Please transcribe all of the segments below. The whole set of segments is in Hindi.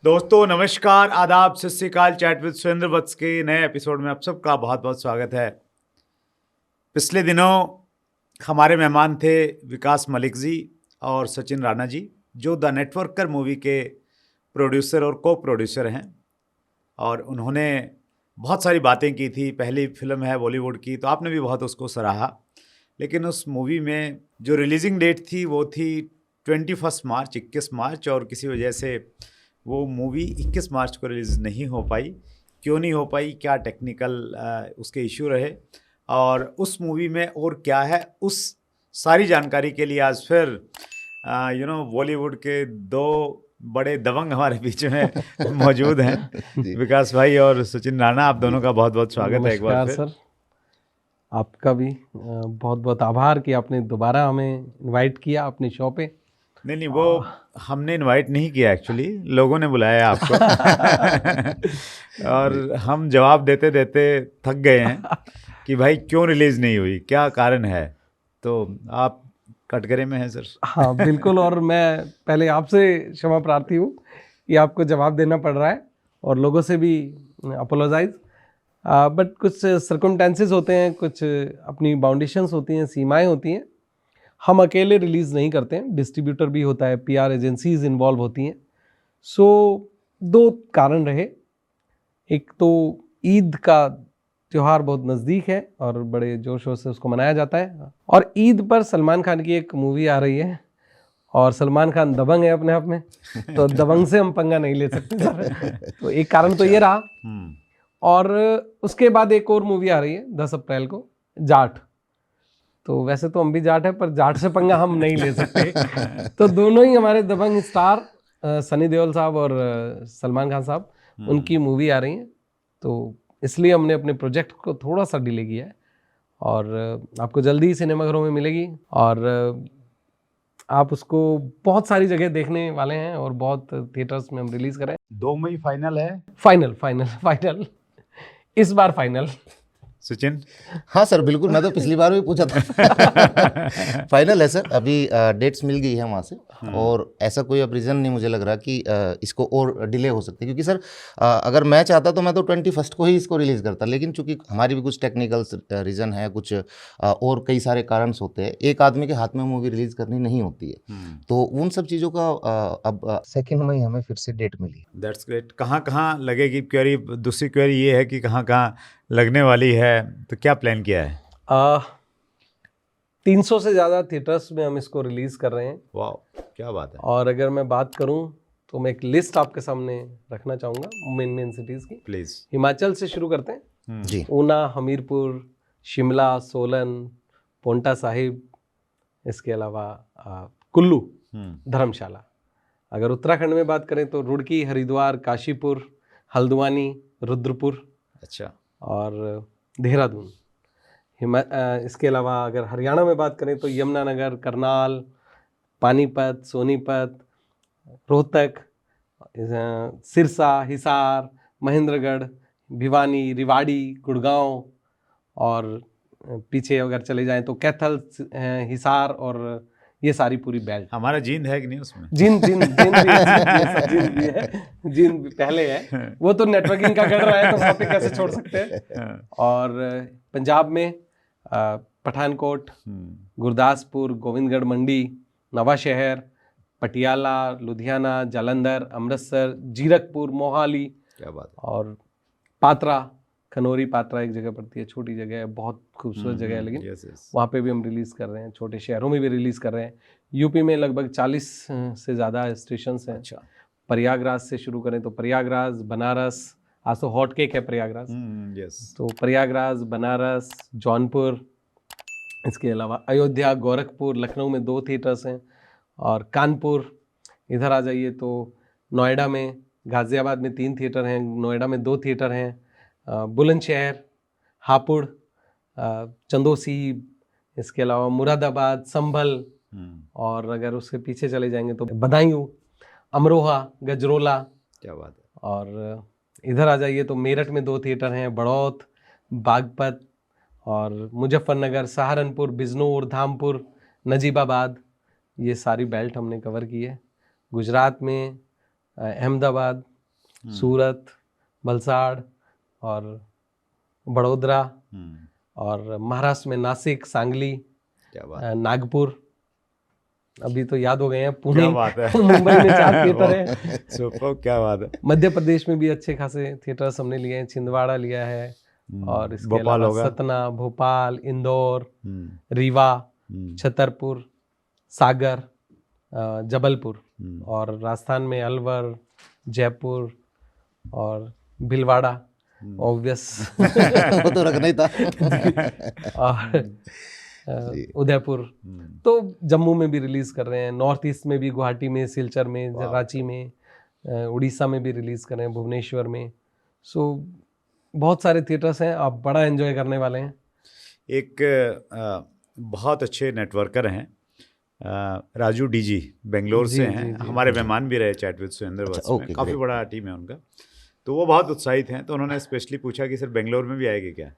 दोस्तों नमस्कार, आदाब, सत श्री अकाल। चैट विद सुरेंद्र वत्स के नए एपिसोड में आप सबका बहुत बहुत स्वागत है। पिछले दिनों हमारे मेहमान थे विकास मलिक जी और सचिन राणा जी, जो द नेटवर्कर मूवी के प्रोड्यूसर और को प्रोड्यूसर हैं, और उन्होंने बहुत सारी बातें की थी। पहली फिल्म है बॉलीवुड की, तो आपने भी बहुत उसको सराहा। लेकिन उस मूवी में जो रिलीजिंग डेट थी वो थी 21 मार्च, 21 मार्च, और किसी वजह से वो मूवी 21 मार्च को रिलीज़ नहीं हो पाई। क्यों नहीं हो पाई, क्या टेक्निकल उसके इशू रहे, और उस मूवी में और क्या है, उस सारी जानकारी के लिए आज फिर बॉलीवुड के दो बड़े दबंग हमारे बीच में मौजूद हैं, विकास भाई और सचिन राणा। आप दोनों का बहुत बहुत स्वागत है एक बार फिर। सर, आपका भी बहुत बहुत आभार कि आपने दोबारा हमें इनवाइट किया अपने शो पे। नहीं, वो हमने इनवाइट नहीं किया, एक्चुअली लोगों ने बुलाया आपको। और हम जवाब देते देते थक गए हैं कि भाई क्यों रिलीज़ नहीं हुई, क्या कारण है। तो आप कटघरे में हैं सर। हाँ बिल्कुल, और मैं पहले आपसे क्षमा प्रार्थी हूँ कि आपको जवाब देना पड़ रहा है और लोगों से भी अपोलोजाइज। बट कुछ सर्कमस्टेंसेस होते हैं, कुछ अपनी बाउंडेशंस होती हैं, सीमाएं होती हैं। हम अकेले रिलीज़ नहीं करते हैं, डिस्ट्रीब्यूटर भी होता है, पीआर एजेंसीज इन्वॉल्व होती हैं। सो दो कारण रहे। एक तो ईद का त्यौहार बहुत नज़दीक है और बड़े जोश से उसको मनाया जाता है, और ईद पर सलमान खान की एक मूवी आ रही है और सलमान खान दबंग है अपने आप में, तो दबंग से हम पंगा नहीं ले सकते सर। तो एक कारण तो ये रहा। और उसके बाद एक और मूवी आ रही है 10 अप्रैल को, जाट। तो वैसे तो हम भी जाट है, पर जाट से पंगा हम नहीं ले सकते। तो दोनों ही हमारे दबंग स्टार सनी देओल साहब और सलमान खान साहब, उनकी मूवी आ रही है। तो इसलिए हमने अपने प्रोजेक्ट को थोड़ा सा डिले किया है, और आपको जल्दी ही सिनेमाघरों में मिलेगी, और आप उसको बहुत सारी जगह देखने वाले हैं, और बहुत थिएटर्स में हम रिलीज करें। 2 मई फाइनल है। फाइनल इस बार फाइनल। सचिन? हाँ सर, बिल्कुल। मैं तो पिछली बार भी पूछा था। फाइनल है सर, अभी डेट्स मिल गई है वहाँ से, और ऐसा कोई अब रीज़न नहीं मुझे लग रहा कि इसको और डिले हो सकती है। क्योंकि सर अगर मैं चाहता तो मैं तो 21 को ही इसको रिलीज़ करता, लेकिन चूंकि हमारी भी कुछ टेक्निकल रीज़न है, कुछ और कई सारे कारण होते हैं। एक आदमी के हाथ में मूवी रिलीज़ करनी नहीं होती है, तो उन सब चीज़ों का अब 2 मई हमें फिर से डेट मिली। That's great. कहाँ लगेगी क्वेरी? दूसरी क्वेरी ये है कि कहाँ लगने वाली है, तो क्या प्लान किया है? 300 से ज़्यादा थिएटर्स में हम इसको रिलीज़ कर रहे हैं। वाह, क्या बात है। और अगर मैं बात करूं तो मैं एक लिस्ट आपके सामने रखना चाहूँगा मेन सिटीज़ की। प्लीज़। हिमाचल से शुरू करते हैं जी। ऊना, हमीरपुर, शिमला, सोलन, पोंटा साहिब, इसके अलावा कुल्लू, धर्मशाला। अगर उत्तराखंड में बात करें तो रुड़की, हरिद्वार, काशीपुर, हल्द्वानी, रुद्रपुर, अच्छा, और देहरादून। इसके अलावा अगर हरियाणा में बात करें तो यमुनानगर, करनाल, पानीपत, सोनीपत, रोहतक, सिरसा, हिसार, महेंद्रगढ़, भिवानी, रिवाड़ी, गुड़गांव, और पीछे अगर चले जाएं तो कैथल, हिसार, और ये सारी पूरी बेल्ट। हमारा जींद है कि नहीं उसमें? जींद भी है, जींद भी पहले है। वो तो नेटवर्किंग का कर रहा है, तो वहाँ पे कैसे छोड़ सकते हैं। और पंजाब में पठानकोट, गुरदासपुर, गोविंदगढ़ मंडी, नवा शहर, पटियाला, लुधियाना, जालंधर, अमृतसर, जीरकपुर, मोहाली। क्या बात है। और पात्रा, खनौरी पात्रा एक जगह पड़ती है, छोटी जगह है, बहुत खूबसूरत जगह है, लेकिन वहाँ पे भी हम रिलीज़ कर रहे हैं। छोटे शहरों में भी रिलीज़ कर रहे हैं। यूपी में लगभग 40 से ज़्यादा स्टेशन हैं। अच्छा। प्रयागराज से शुरू करें तो प्रयागराज, बनारस, आज तो हॉट केक है प्रयागराज। तो प्रयागराज, बनारस, जौनपुर, इसके अलावा अयोध्या, गोरखपुर, लखनऊ में 2 थिएटर्स हैं, और कानपुर। इधर आ जाइए तो नोएडा में, गाज़ियाबाद में 3 थिएटर हैं, नोएडा में 2 थिएटर हैं, बुलंदशहर, हापुड़, चंदोसी, इसके अलावा मुरादाबाद, संभल, और अगर उसके पीछे चले जाएंगे तो बदायूं, अमरोहा, गजरोला। क्या बात है। और इधर आ जाइए तो मेरठ में 2 थिएटर हैं, बड़ौत, बागपत, और मुजफ्फरनगर, सहारनपुर, बिजनौर, धामपुर, नजीबाबाद। ये सारी बेल्ट हमने कवर की है। गुजरात में अहमदाबाद, सूरत, वलसाड़ और बड़ोदरा, और महाराष्ट्र में नासिक, सांगली, क्या बात नागपुर, अभी तो याद हो गए हैं, पुणे, क्या बात है मुंबई में 4 थिएटर है। सुपर, क्या बात है। मध्य प्रदेश में भी अच्छे खासे थिएटर्स हमने लिए हैं, छिंदवाड़ा लिया है, और इसके भोपाल अलावा होगा। सतना, भोपाल, इंदौर, हम्म, रीवा, हम्म, छतरपुर, सागर, जबलपुर, और राजस्थान में अलवर, जयपुर और भीलवाड़ा, ऑब्वियस, वो तो रखना ही था। और उदयपुर। तो जम्मू में भी रिलीज कर रहे हैं, नॉर्थ ईस्ट में भी, गुवाहाटी में, सिलचर में, रांची में, उड़ीसा में भी रिलीज कर रहे हैं, भुवनेश्वर में। सो बहुत सारे थिएटर्स हैं, आप बड़ा एंजॉय करने वाले हैं। एक बहुत अच्छे नेटवर्कर हैं, राजू डीजी, बेंगलोर से हैं, हमारे मेहमान भी रहे चैट विद सुरेंद्र वत्स में, ओके, काफ़ी बड़ा टीम है उनका। तो वो बहुत उत्साहित हैं, तो उन्होंने स्पेशली पूछा कि सर बेंगलोर में भी आएगी क्या।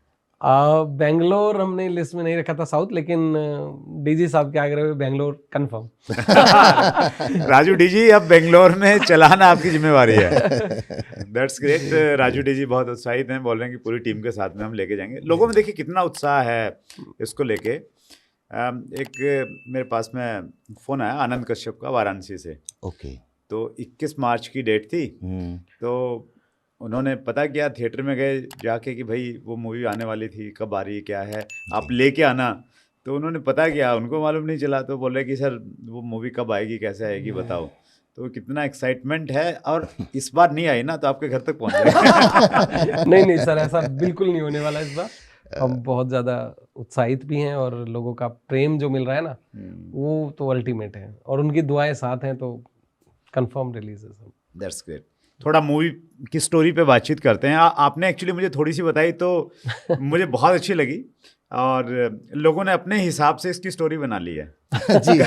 बेंगलोर हमने लिस्ट में नहीं रखा था साउथ, लेकिन डीजी साहब के आग्रह में बेंगलोर कंफर्म। राजू डीजी, अब बेंगलोर में चलाना आपकी जिम्मेवारी है। That's great. राजू डीजी बहुत उत्साहित हैं, बोल रहे हैं कि पूरी टीम के साथ में हम लेके जाएंगे। लोगों में देखिए कितना उत्साह है इसको लेके। एक मेरे पास में फ़ोन आया आनंद कश्यप का, वाराणसी से। ओके। तो 21 मार्च की डेट थी, तो उन्होंने पता किया, थिएटर में गए जाके कि भाई वो मूवी आने वाली थी, कब आ रही है, क्या है, आप लेके आना। तो उन्होंने पता किया, उनको मालूम नहीं चला, तो बोल रहे कि सर वो मूवी कब आएगी, कैसे आएगी, बताओ। तो कितना एक्साइटमेंट है, और इस बार नहीं आई ना तो आपके घर तक पहुंच जाएगी। नहीं सर, ऐसा बिल्कुल नहीं होने वाला इस बार। हम बहुत ज़्यादा उत्साहित भी हैं, और लोगों का प्रेम जो मिल रहा है ना, वो तो अल्टीमेट है, और उनकी दुआएं साथ हैं, तो कंफर्म रिलीज है सब। That's great. थोड़ा मूवी की स्टोरी पे बातचीत करते हैं। आपने एक्चुअली मुझे थोड़ी सी बताई तो मुझे बहुत अच्छी लगी, और लोगों ने अपने हिसाब से इसकी स्टोरी बना ली है। जी।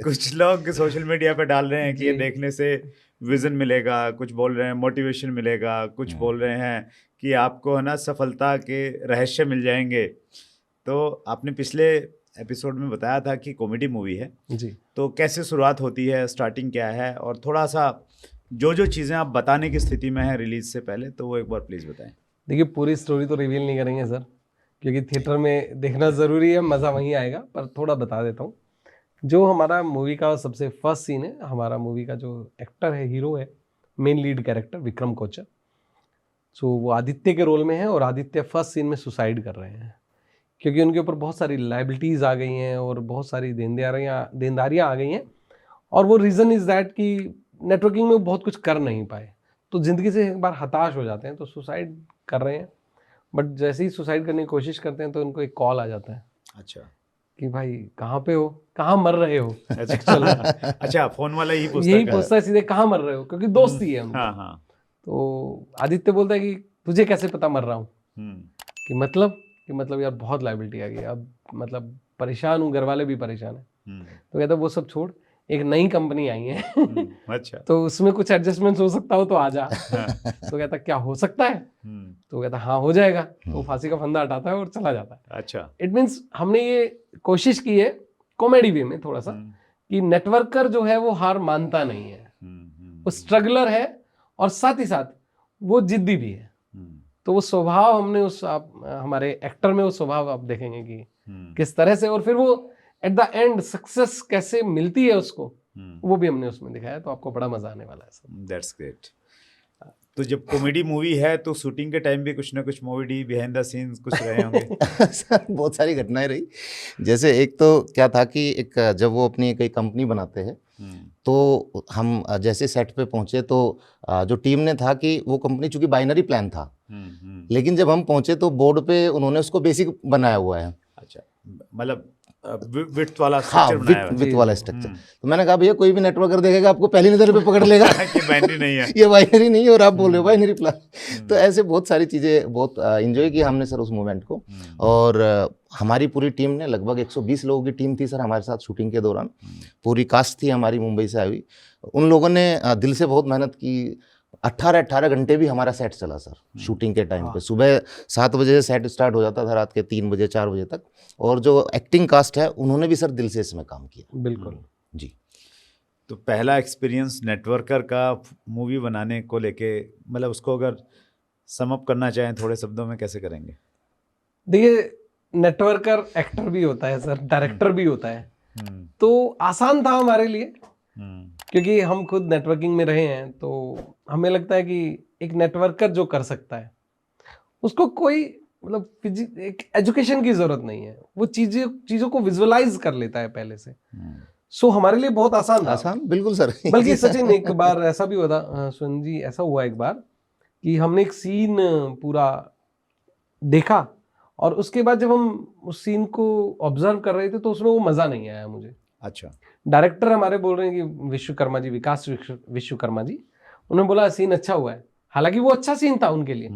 कुछ लोग सोशल मीडिया पे डाल रहे हैं कि ये देखने से विजन मिलेगा, कुछ बोल रहे हैं मोटिवेशन मिलेगा, कुछ बोल रहे हैं कि आपको है ना सफलता के रहस्य मिल जाएंगे। तो आपने पिछले एपिसोड में बताया था कि कॉमेडी मूवी है जी, तो कैसे शुरुआत होती है, स्टार्टिंग क्या है, और थोड़ा सा जो चीज़ें आप बताने की स्थिति में हैं रिलीज से पहले, तो वो एक बार प्लीज़ बताएं। देखिए पूरी स्टोरी तो रिवील नहीं करेंगे सर, क्योंकि थिएटर में देखना ज़रूरी है, मज़ा वहीं आएगा, पर थोड़ा बता देता हूँ। जो हमारा मूवी का सबसे फर्स्ट सीन है, हमारा मूवी का जो एक्टर है, हीरो है, main lead character Vikram Kochar, so वो आदित्य के रोल में है, और आदित्य फर्स्ट सीन में सुसाइड कर रहे हैं, क्योंकि उनके ऊपर बहुत सारी लाइबिलिटीज़ आ गई हैं, और बहुत सारी देनदारियाँ आ गई हैं, और वो रीज़न इज़ दैट कि नेटवर्किंग में बहुत कुछ कर नहीं पाए, तो ज़िंदगी से एक बार हताश हो जाते हैं, तो सुसाइड कर रहे हैं। बट जैसे ही सुसाइड करने की कोशिश करते हैं, तो उनको एक कॉल आ जाता है। अच्छा, कि भाई कहाँ पे हो, कहाँ मर रहे हो। अच्छा, फोन वाला यही पूछता है सीधे, कहाँ मर रहे हो, क्योंकि दोस्ती है उनकी। हाँ। तो आदित्य बोलता है कि तुझे कैसे पता मर रहा हूँ। कि मतलब यार बहुत लाइबिलिटी आ गई, अब मतलब परेशान हूँ, घर वाले भी परेशान है। तो कहता वो सब छोड़, एक नई कंपनी आई है, अच्छा, तो उसमें कुछ एडजस्टमेंट हो सकता हो तो आ जा। तो कहता क्या हो सकता है, तो कहता हाँ हो जाएगा। तो फांसी का फंदा हटाता है और चला जाता है। अच्छा, इट मीन्स हमने ये कोशिश की है कॉमेडी वे में थोड़ा सा, कि नेटवर्कर जो है वो हार मानता नहीं है, वो स्ट्रगलर है, और साथ ही साथ वो जिद्दी भी है। तो वो स्वभाव हमने हमारे एक्टर में वो स्वभाव आप देखेंगे कि किस तरह से, और फिर वो एट द एंड सक्सेस कैसे मिलती है उसको, वो भी हमने उसमें दिखाया। तो आपको बड़ा मजा आने वाला है सब। That's great. तो जब कॉमेडी मूवी है तो शूटिंग के टाइम भी कुछ ना कुछ कॉमेडी बिहाइंड द सीन्स कुछ रहे होंगे। सर बहुत सारी घटनाएं रही। जैसे एक तो क्या था कि एक जब वो अपनी कोई कंपनी बनाते हैं, तो हम जैसे सेट पे पहुंचे, तो जो टीम ने था कि वो कंपनी चूंकि बाइनरी प्लान था, लेकिन जब हम पहुंचे तो बोर्ड पे उन्होंने उसको बेसिक बनाया हुआ है। अच्छा, मतलब विड्थ वाला हाँ, स्ट्रक्चर बनाया हुआ है। विथ वाला स्ट्रक्चर। तो मैंने कहा भैया कोई भी नेटवर्कर देखेगा आपको पहली नज़र पे पकड़ लेगा कि बाइनरी नहीं है, ये बाइनरी नहीं है, और आप बोल रहे हो बाइनरी प्लान। तो ऐसे बहुत सारी चीज़ें बहुत एंजॉय की हमने सर उस मोमेंट को। और हमारी पूरी टीम ने, लगभग 120 लोगों की टीम थी सर हमारे साथ शूटिंग के दौरान। पूरी कास्ट थी हमारी मुंबई से आई हुई। उन लोगों ने दिल से बहुत मेहनत की। 18 घंटे भी हमारा सेट चला सर शूटिंग के टाइम पे। सुबह 7 बजे से सेट स्टार्ट हो जाता था, रात के 3 बजे 4 बजे तक। और जो एक्टिंग कास्ट है उन्होंने भी सर दिल से इसमें काम किया। बिल्कुल जी। तो पहला एक्सपीरियंस नेटवर्कर का मूवी बनाने को लेके, मतलब उसको अगर सम अप करना चाहें थोड़े शब्दों में, कैसे करेंगे? देखिए, नेटवर्कर एक्टर भी होता है सर, डायरेक्टर भी होता है, तो आसान था हमारे लिए क्योंकि हम खुद नेटवर्किंग में रहे हैं। तो हमें लगता है कि एक नेटवर्कर जो कर सकता है उसको कोई मतलब एक एजुकेशन की जरूरत नहीं है, वो चीजों को विजुअलाइज कर लेता है पहले से। सो हमारे लिए बहुत आसान था। आसान बिल्कुल सर। बल्कि सचिन, एक बार ऐसा भी हुआ था, सुन जी, ऐसा हुआ एक बार कि हमने एक सीन पूरा देखा और उसके बाद जब हम उस सीन को ऑब्जर्व कर रहे थे तो उसमें वो मजा नहीं आया मुझे। अच्छा। डायरेक्टर हमारे बोल रहे हैं कि विश्वकर्मा जी, विकास विश्वकर्मा जी, उन्होंने बोला सीन अच्छा हुआ है, हालांकि वो अच्छा सीन था उनके लिए,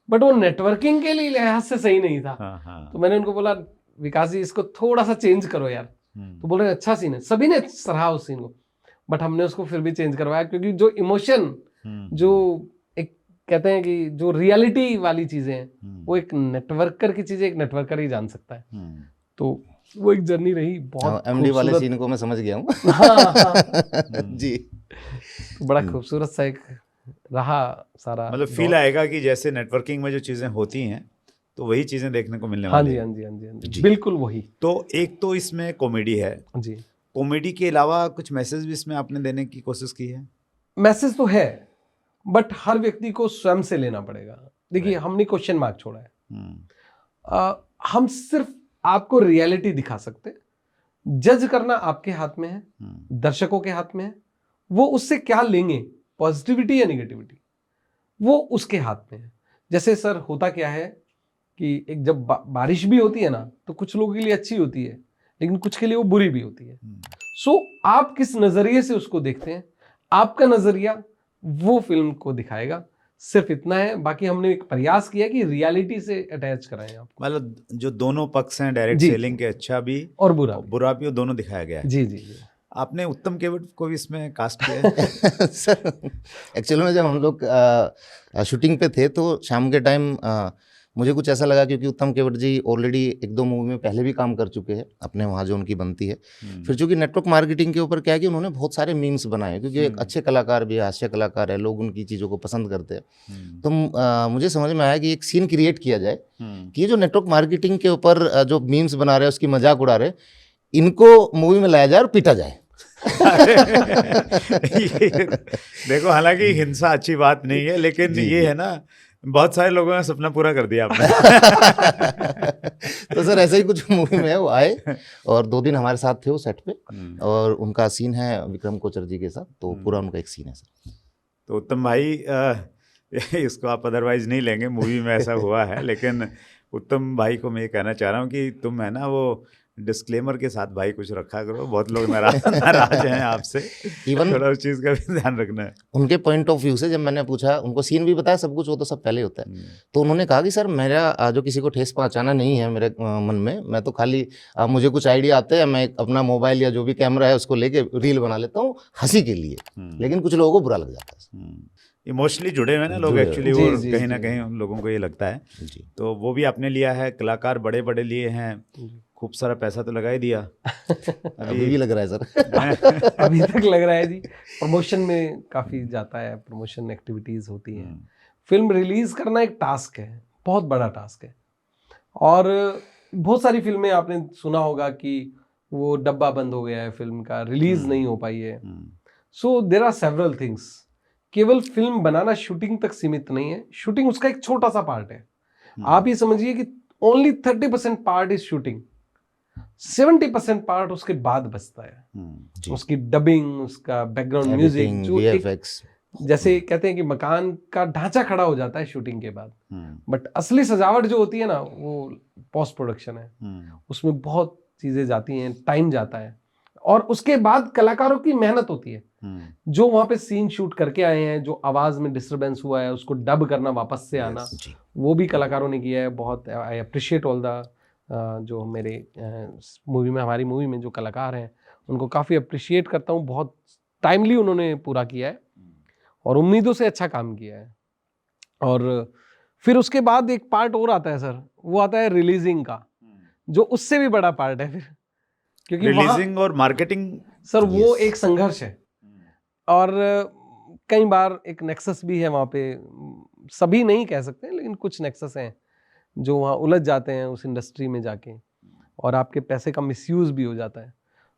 बट वो नेटवर्किंग के लिए लिहाज से सही नहीं था। तो मैंने उनको बोला, विकास जी इसको थोड़ा सा चेंज करो यार। तो बोल रहे अच्छा सीन है, सभी ने सराहा उस सीन को, बट हमने उसको फिर भी चेंज करवाया क्योंकि जो इमोशन, जो एक कहते हैं कि जो रियलिटी वाली चीजें हैं, वो एक नेटवर्कर की चीजें एक नेटवर्कर ही जान सकता है। तो वो एक जर्नी रही बहुत। एमडी वाले सीन को मैं समझ गया हूँ। जी, तो बड़ा खूबसूरत सा एक रहा सारा, मतलब फील आएगा कि जैसे नेटवर्किंग में जो चीजें होती हैं तो वही चीजें देखने को मिलने वाली हाँ जी, बिल्कुल वही। तो एक तो इसमें कॉमेडी है जी, कॉमेडी के अलावा कुछ मैसेज भी इसमें आपने देने की कोशिश की है? मैसेज तो है, बट हर व्यक्ति को स्वयं से लेना पड़ेगा। देखिए, हमने क्वेश्चन मार्क छोड़ा है। हम सिर्फ आपको रियलिटी दिखा सकते, जज करना आपके हाथ में है, दर्शकों के हाथ में है। वो उससे क्या लेंगे, पॉजिटिविटी या निगेटिविटी, वो उसके हाथ में है। जैसे सर होता क्या है कि एक जब बारिश भी होती है ना, तो कुछ लोगों के लिए अच्छी होती है लेकिन कुछ के लिए वो बुरी भी होती है। सो आप किस नजरिए से उसको देखते हैं, आपका नजरिया वो फिल्म को दिखाएगा, सिर्फ इतना है। बाकी हमने एक प्रयास किया कि रियलिटी से अटैच कराएं आपको, मतलब जो दोनों पक्ष हैं डायरेक्ट सेलिंग के, अच्छा भी और बुरा भी, वो दोनों दिखाया गया है। जी। आपने उत्तम केवट को भी इसमें कास्ट किया है? सर एक्चुअली में जब हम लोग शूटिंग पे थे तो शाम के टाइम मुझे कुछ ऐसा लगा, क्योंकि उत्तम केवट जी ऑलरेडी 1-2 मूवी में पहले भी काम कर चुके हैं अपने वहाँ जो उनकी बनती है। फिर चूंकि नेटवर्क मार्केटिंग के ऊपर क्या है कि उन्होंने बहुत सारे मीम्स बनाए, क्योंकि एक अच्छे कलाकार भी है, हास्य कलाकार है, लोग उनकी चीज़ों को पसंद करते हैं। तो मुझे समझ में आया कि एक सीन क्रिएट किया जाए कि ये जो नेटवर्क मार्केटिंग के ऊपर जो मीम्स बना रहे हैं, उसकी मजाक उड़ा रहे, इनको मूवी में लाया जाए और पीटा जाए। देखो, हालांकि हिंसा अच्छी बात नहीं है, लेकिन ये है ना, बहुत सारे लोगों ने सपना पूरा कर दिया आपने। तो सर ऐसे ही कुछ मूवी में वो आए और 2 दिन हमारे साथ थे वो सेट पे, और उनका सीन है विक्रम कोचर जी के साथ, तो पूरा उनका एक सीन है सर। तो उत्तम भाई, इसको आप अदरवाइज नहीं लेंगे, मूवी में ऐसा हुआ है, लेकिन उत्तम भाई को मैं ये कहना चाह रहा हूँ कि तुम है ना वो डिस्क्लेमर के साथ भाई कुछ रखा करो, बहुत लोग नाराज हैं आपसे, इवन थोड़ा उस चीज़ का भी ध्यान रखना है। उनके पॉइंट ऑफ व्यू से जब मैंने पूछा, उनको सीन भी बताया, सब कुछ, वो तो सब पहले होता है, तो उन्होंने कहा कि सर मेरा जो किसी को ठेस पहुंचाना नहीं है मेरे मन में, मैं तो खाली मुझे कुछ आइडिया आते हैं, मैं अपना मोबाइल या जो भी कैमरा है उसको लेके रील बना लेता हूँ हंसी के लिए, लेकिन कुछ लोगों को बुरा लग जाता है। इमोशनली जुड़े हुए ना लोग एक्चुअली, वो कहीं ना कहीं उन लोगों को ये लगता है। तो वो भी आपने लिया है, कलाकार बड़े बड़े लिए हैं, खूब सारा पैसा तो लगा ही दिया। अभी भी लग रहा है सर। अभी तक लग रहा है जी, प्रमोशन में काफ़ी जाता है, प्रमोशन एक्टिविटीज़ होती हैं। फिल्म रिलीज करना एक टास्क है, बहुत बड़ा टास्क है, और बहुत सारी फिल्में आपने सुना होगा कि वो डब्बा बंद हो गया है, फिल्म का रिलीज नहीं हो पाई है। So there are several things. केवल फिल्म बनाना शूटिंग तक सीमित नहीं है, शूटिंग उसका एक छोटा सा पार्ट है। आप ये समझिए कि only 30% part is shooting, 70% part उसके बाद बचता है। उसकी डबिंग, उसका बैकग्राउंड म्यूजिक, जो जैसे कहते हैं कि मकान का ढांचा खड़ा हो जाता है शूटिंग के बाद, बट असली सजावट जो होती है ना, वो पोस्ट प्रोडक्शन है, उसमें बहुत चीजें जाती हैं, टाइम जाता है, और उसके बाद कलाकारों की मेहनत होती है, जो वहां पे सीन शूट करके आए हैं, जो आवाज में डिस्टरबेंस हुआ है उसको डब करना, वापस से आना, वो भी कलाकारों ने किया है। बहुत आई अप्रिशिएट ऑल द जो मेरे मूवी में, हमारी मूवी में जो कलाकार हैं, उनको काफ़ी अप्रिशिएट करता हूँ। बहुत टाइमली उन्होंने पूरा किया है और उम्मीदों से अच्छा काम किया है। और फिर उसके बाद एक पार्ट और आता है सर, वो आता है रिलीजिंग का, जो उससे भी बड़ा पार्ट है फिर, क्योंकि रिलीजिंग और मार्केटिंग सर वो एक संघर्ष है। और कई बार एक नेक्सस भी है वहाँ पे, सभी नहीं कह सकते लेकिन कुछ नेक्सस हैं जो वहाँ उलझ जाते हैं उस इंडस्ट्री में जाके, और आपके पैसे का मिसयूज भी हो जाता है।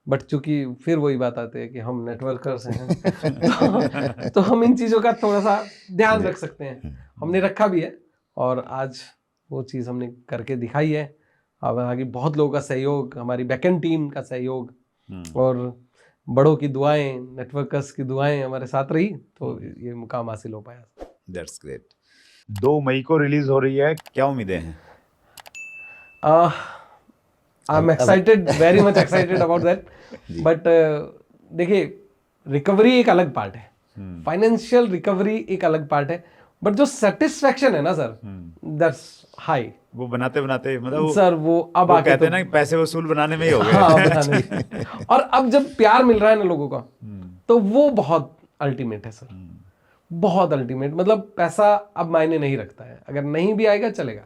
बट चूंकि फिर वही बात आती है कि हम नेटवर्कर्स हैं तो हम इन चीज़ों का थोड़ा सा ध्यान रख सकते हैं, हमने रखा भी है और आज वो चीज़ हमने करके दिखाई है। अब आगे बहुत लोगों का सहयोग, हमारी बैकएंड टीम का सहयोग और बड़ों की दुआएं, नेटवर्कर्स की दुआएं हमारे साथ रही तो ये मुकाम हासिल हो पाया। That's great. 2 मई को रिलीज हो रही है, क्या उम्मीदें हैं? I am excited, very much excited about that. But देखिए, रिकवरी एक अलग पार्ट है, फाइनेंशियल रिकवरी एक अलग पार्ट है, बट जो सेटिस्फेक्शन है ना सर, दैट्स हाई। वो बनाते बनाते मतलब सर वो अब वो आके कहते तो हैं ना कि पैसे वसूल बनाने में ही हो गए। हाँ, बनाने। और अब जब प्यार मिल रहा है ना लोगों का, तो वो बहुत अल्टीमेट है सर, बहुत अल्टीमेट। मतलब पैसा अब मायने नहीं रखता है, अगर नहीं भी आएगा चलेगा।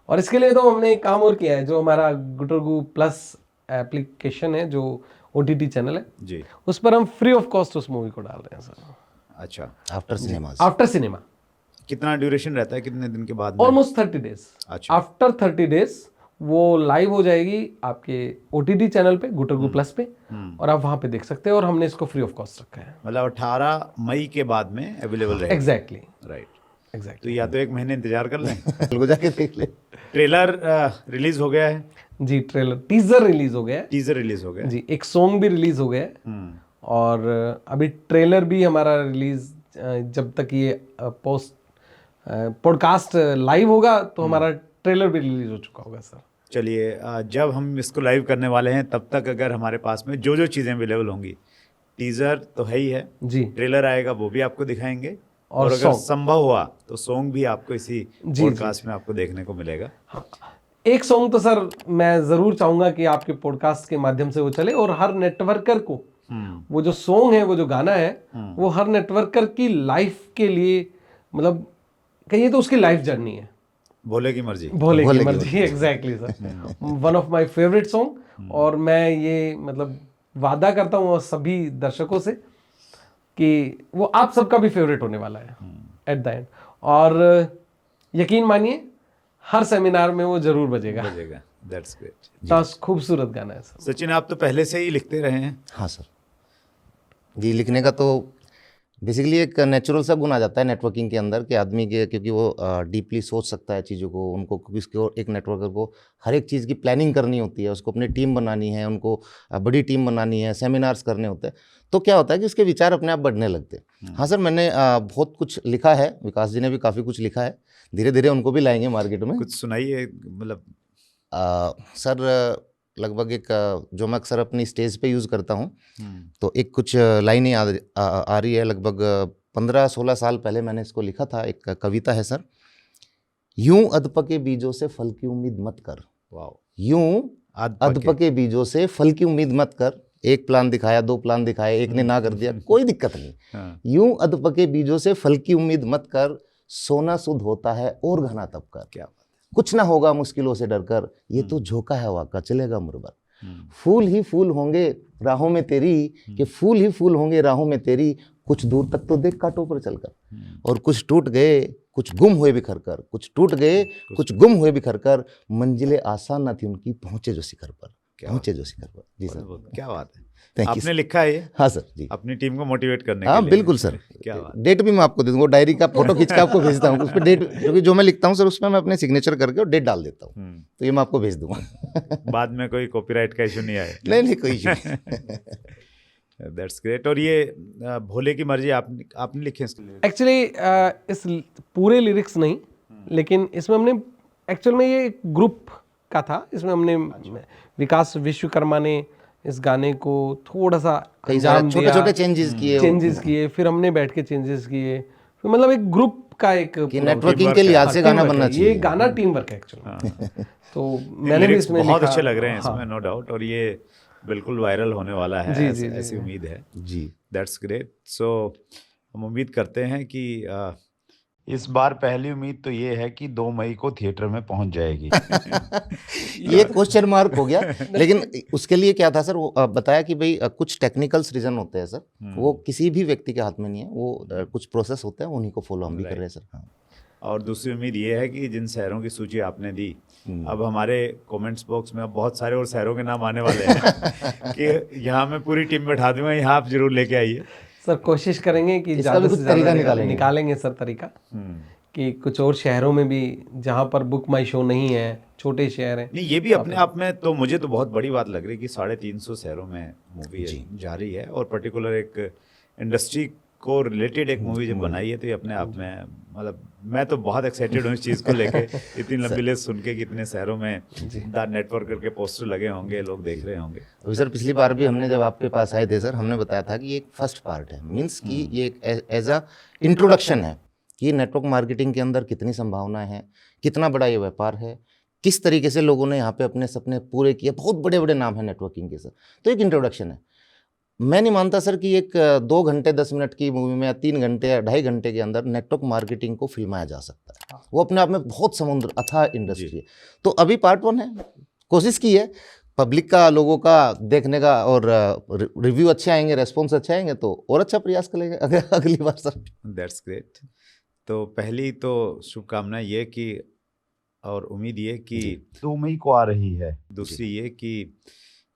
और इसके लिए तो हमने एक काम और किया है, जो हमारा गुटरगु प्लस एप्लीकेशन है, जो OTT चैनल है जी। उस पर हम फ्री ऑफ कॉस्ट उस मूवी को डाल रहे हैं सर, अच्छा, आफ्टर सिनेमा। After cinema. कितना ड्यूरेशन रहता है, कितने दिन के बाद में? Almost 30 days. अच्छा। आफ्टर 30 डेज वो लाइव हो जाएगी आपके OTT चैनल पे, गुटरगु प्लस पे, और आप वहां पे देख सकते हैं। और हमने इसको फ्री ऑफ कॉस्ट रखा है। मतलब 18 मई के बाद में अवेलेबल रहेगा। Exactly, right. तो एग्जैक्टली। या तो 1 महीने इंतजार कर लें। को जाके देख ले। ट्रेलर रिलीज हो गया है, जी, ट्रेलर टीजर रिलीज हो गया है। टीजर रिलीज हो गया है। जी, एक सॉन्ग भी रिलीज हो गया है। और अभी ट्रेलर भी हमारा रिलीज, जब तक ये पोस्ट पॉडकास्ट लाइव होगा तो हमारा ट्रेलर भी रिलीज हो चुका होगा सर। चलिए, जब हम इसको लाइव करने वाले हैं तब तक अगर हमारे पास में जो जो चीज़ें अवेलेबल होंगी, टीजर तो है ही है, जी, ट्रेलर आएगा वो भी आपको दिखाएंगे, और और अगर सॉन्ग। संभव हुआ तो सॉन्ग भी आपको इसी जी, पॉडकास्ट में आपको देखने को मिलेगा। एक सॉन्ग तो सर मैं ज़रूर चाहूँगा कि आपके पॉडकास्ट के माध्यम से वो चले, और हर नेटवर्कर को वो जो सॉन्ग है, वो जो गाना है, वो हर नेटवर्कर की लाइफ के लिए, मतलब कहिए तो उसकी लाइफ जर्नी है। भोले की मर्जी। भोले की मर्जी, exactly sir, one of my favourite song. और मैं ये मतलब वादा करता हूँ सभी दर्शकों से कि वो आप सबका भी फेवरेट होने वाला है एट द एंड। और यकीन मानिए हर सेमिनार में वो जरूर बजेगा। That's great. तो खूबसूरत गाना है सर। सचिन, आप तो पहले से ही लिखते रहे हैं। हाँ सर जी, लिखने का तो बेसिकली एक नेचुरल सा गुण आ जाता है नेटवर्किंग के अंदर, कि आदमी के, क्योंकि वो डीपली सोच सकता है चीज़ों को, उनको, क्योंकि उसके और एक नेटवर्कर को हर एक चीज़ की प्लानिंग करनी होती है, उसको अपनी टीम बनानी है, उनको बड़ी टीम बनानी है, सेमिनार्स करने होते हैं। तो क्या होता है कि उसके विचार अपने आप बढ़ने लगते हैं। हाँ सर, मैंने बहुत कुछ लिखा है, विकास जी ने भी काफ़ी कुछ लिखा है, धीरे धीरे उनको भी लाएंगे मार्केट में। कुछ सुनाइए, मतलब सर लगभग एक जो मैं अक्सर अपनी स्टेज पे यूज़ करता हूँ, तो एक कुछ लाइनें आ रही है। लगभग 15-16 साल पहले मैंने इसको लिखा था। एक कविता है सर, यूं अधपके बीजों से फल की उम्मीद मत कर। वाओ। यूं अधपके बीजों से फल की उम्मीद मत कर, एक प्लान दिखाया, 2 प्लान दिखाए, एक ने ना कर दिया, कोई दिक्कत नहीं। यूं अधपके बीजों से फल की उम्मीद मत कर, सोना शुद्ध होता है और घना तब कर। क्या कुछ ना होगा मुश्किलों से डरकर, ये तो झोंका है हवा का, चलेगा मुरबर। फूल ही फूल होंगे राहों में तेरी, कि फूल ही फूल होंगे राहों में तेरी, कुछ दूर तक तो देख कांटों पर चलकर। और कुछ टूट गए, कुछ गुम हुए बिखर कर, कुछ टूट गए, कुछ गुम हुए बिखर कर, मंजिलें आसान न थी उनकी, पहुंचे जो शिखर पर, पहुंचे जो शिखर पर। जी सर, क्या बात है। Thank you. आपने लिखा है ये? हाँ सर जी, अपनी टीम को मोटिवेट करने के हाँ लिए? बिल्कुल सर। क्या बात। डेट भी मैं आपको दे दूंगा, डायरी का फोटो खींच के आपको भेजता हूँ, उस पर डेट, क्योंकि जो मैं लिखता हूँ सर उसमें मैं अपने सिग्नेचर करके और डेट डाल देता हूँ, तो ये मैं आपको भेज दूंगा। बाद में कोई कॉपीराइट का इशू नहीं आए? नहीं कोई इशू नहीं। That's great. और ये भोले की मर्जी आपने लिखे हैं? एक्चुअली इस पूरे लिरिक्स नहीं, लेकिन इसमें हमने एक्चुअल में ये ग्रुप का था, इसमें हमने विकास विश्वकर्मा ने इस गाने को थोड़ा सा अंजाम दिया, छोटे चेंजेस किए, फिर हमने बैठ के चेंजेस किए, फिर मतलब एक ग्रुप का एक नेटवर्किंग के लिहाज से गाना बनना चाहिए। ये गाना टीम वर्क है एक्चुअली। तो मैंने भी इसमें बहुत लिखा, अच्छे लग रहे हैं इसमें, नो डाउट। और ये बिल्कुल वायरल होने वाला है, ऐसी उम्मीद है जी। That's great. सो हम उम्मीद करते हैं कि इस बार पहली उम्मीद तो ये है कि 2 मई को थिएटर में पहुंच जाएगी। ये क्वेश्चन मार्क हो गया, लेकिन उसके लिए क्या था सर, वो बताया कि भाई कुछ टेक्निकल्स रीजन होते हैं सर, वो किसी भी व्यक्ति के हाथ में नहीं है, वो कुछ प्रोसेस होते हैं, उन्हीं को फॉलो हम भी कर रहे हैं सर। हाँ। और दूसरी उम्मीद ये है कि जिन शहरों की सूची आपने दी, अब हमारे कमेंट्स बॉक्स में अब बहुत सारे और शहरों के नाम आने वाले हैं कि यहाँ मैं पूरी टीम बैठा दूंगा, यहाँ आप जरूर लेके आइए। सर कोशिश करेंगे कि इसका भी ज़्यादा कुछ से तरीका ज़्यादा निकालेंगे सर तरीका कि कुछ और शहरों में भी जहाँ पर बुक माई शो नहीं है, छोटे शहर हैं। नहीं, ये भी अपने आप में तो मुझे तो बहुत बड़ी बात लग रही है कि 350 शहरों में मूवी जा रही है, और पर्टिकुलर एक इंडस्ट्री को रिलेटेड एक मूवी जब बनाई है, तो ये अपने आप में मतलब मैं तो बहुत एक्साइटेड हूँ इस चीज़ को लेके। इतनी लंबी लिस्ट सुन के कितने शहरों में द नेटवर्क करके पोस्टर लगे होंगे, लोग देख रहे होंगे। अभी सर पिछली बार भी हमने जब आपके पास आए थे सर, हमने बताया था कि ये एक फर्स्ट पार्ट है, मीन्स कि ये एक एज अ इंट्रोडक्शन है कि नेटवर्क मार्केटिंग के अंदर कितनी संभावनाएं हैं, कितना बड़ा ये व्यापार है, किस तरीके से लोगों ने यहाँ पे अपने सपने पूरे किए, बहुत बड़े बड़े नाम हैं नेटवर्किंग के सर। तो एक इंट्रोडक्शन है। मैं नहीं मानता सर कि एक 2 घंटे 10 मिनट की मूवी में या 3 घंटे या 2.5 घंटे के अंदर नेटवर्क मार्केटिंग को फिल्माया जा सकता है। वो अपने आप में बहुत समुद्र अथाह इंडस्ट्री है। तो अभी पार्ट 1 है, कोशिश की है, पब्लिक का, लोगों का देखने का, और रिव्यू अच्छे आएंगे, रेस्पॉन्स अच्छे आएंगे तो और अच्छा प्रयास करेंगे अगली बार सर। That's great. तो पहली तो शुभकामना ये कि और उम्मीद ये कि 2 मई को आ रही है, दूसरी ये कि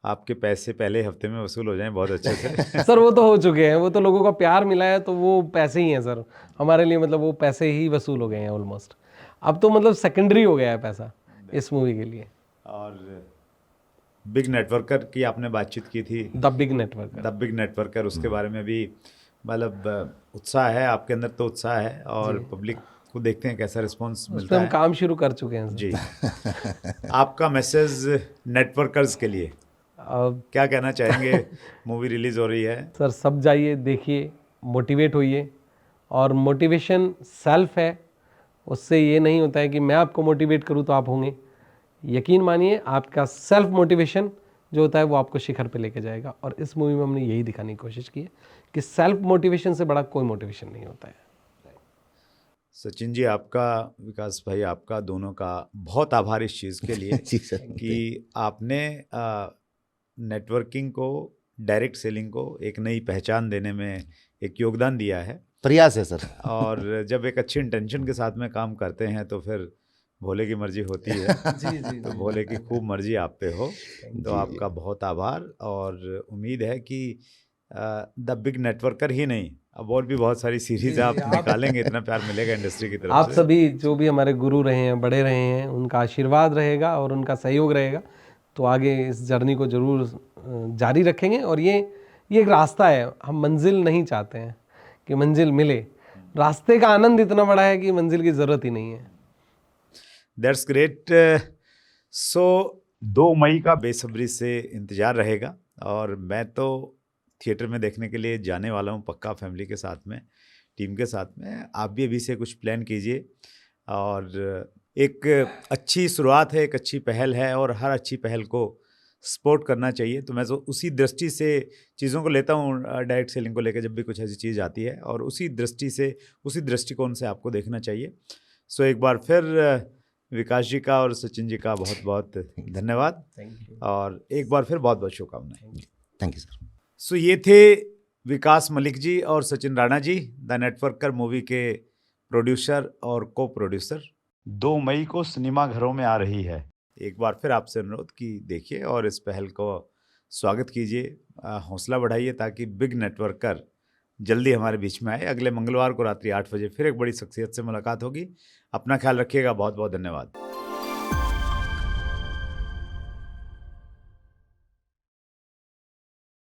आपके पैसे पहले हफ्ते में वसूल हो जाएं बहुत अच्छे से। सर वो तो हो चुके हैं, वो तो लोगों का प्यार मिला है, तो वो पैसे ही हैं सर हमारे लिए, मतलब वो पैसे ही वसूल हो गए हैं ऑलमोस्ट। अब तो मतलब सेकेंडरी हो गया है पैसा इस मूवी के लिए। और बिग नेटवर्कर की आपने बातचीत की थी, द बिग नेटवर्कर, उसके बारे में भी मतलब उत्साह है आपके अंदर, तो उत्साह है, और पब्लिक को देखते हैं कैसा रिस्पांस मिलता है। हम काम शुरू कर चुके हैं सर। जी। आपका मैसेज नेटवर्कर्स के लिए क्या कहना चाहेंगे? मूवी रिलीज हो रही है सर, सब जाइए, देखिए, मोटिवेट होइए, और मोटिवेशन सेल्फ है, उससे ये नहीं होता है कि मैं आपको मोटिवेट करूँ तो आप होंगे। यकीन मानिए आपका सेल्फ मोटिवेशन जो होता है वो आपको शिखर पे लेके जाएगा, और इस मूवी में हमने यही दिखाने की कोशिश की है कि सेल्फ मोटिवेशन से बड़ा कोई मोटिवेशन नहीं होता है। सचिन जी आपका, विकास भाई आपका, दोनों का बहुत आभार इस चीज़ के लिए जी सर, कि आपने नेटवर्किंग को, डायरेक्ट सेलिंग को एक नई पहचान देने में एक योगदान दिया है। प्रयास है सर। और जब एक अच्छी इंटेंशन के साथ में काम करते हैं तो फिर भोले की मर्जी होती है। तो भोले की खूब मर्जी आप पे हो। तो आपका बहुत आभार, और उम्मीद है कि द बिग नेटवर्कर ही नहीं, अब और भी बहुत सारी सीरीज आप निकालेंगे, इतना प्यार मिलेगा इंडस्ट्री की तरफ आप से। सभी जो भी हमारे गुरु रहे हैं, बड़े रहे हैं, उनका आशीर्वाद रहेगा और उनका सहयोग रहेगा, तो आगे इस जर्नी को जरूर जारी रखेंगे। और ये एक रास्ता है, हम मंजिल नहीं चाहते हैं कि मंजिल मिले, रास्ते का आनंद इतना बड़ा है कि मंजिल की ज़रूरत ही नहीं है। That's great. सो 2 मई का बेसब्री से इंतज़ार रहेगा, और मैं तो थिएटर में देखने के लिए जाने वाला हूँ पक्का, फैमिली के साथ में, टीम के साथ में। आप भी अभी से कुछ प्लान कीजिए, और एक अच्छी शुरुआत है, एक अच्छी पहल है, और हर अच्छी पहल को सपोर्ट करना चाहिए। तो मैं तो उसी दृष्टि से चीज़ों को लेता हूँ, डायरेक्ट सेलिंग को लेकर जब भी कुछ ऐसी चीज़ आती है, और उसी दृष्टि से, उसी दृष्टिकोण से आपको देखना चाहिए। सो एक बार फिर विकास जी का और सचिन जी का बहुत बहुत धन्यवाद, और एक बार फिर बहुत बहुत शुभकामनाएं। Thank you sir. सो ये थे विकास मलिक जी और Sachin Rana ji, the networker movie के प्रोड्यूसर और को प्रोड्यूसर। 2 मई को सिनेमा घरों में आ रही है। एक बार फिर आपसे अनुरोध कि देखिए और इस पहल को स्वागत कीजिए, हौसला बढ़ाइए, ताकि बिग नेटवर्कर जल्दी हमारे बीच में आए। अगले मंगलवार को रात्रि 8 बजे फिर एक बड़ी शख्सियत से मुलाकात होगी। अपना ख्याल रखिएगा। बहुत बहुत धन्यवाद।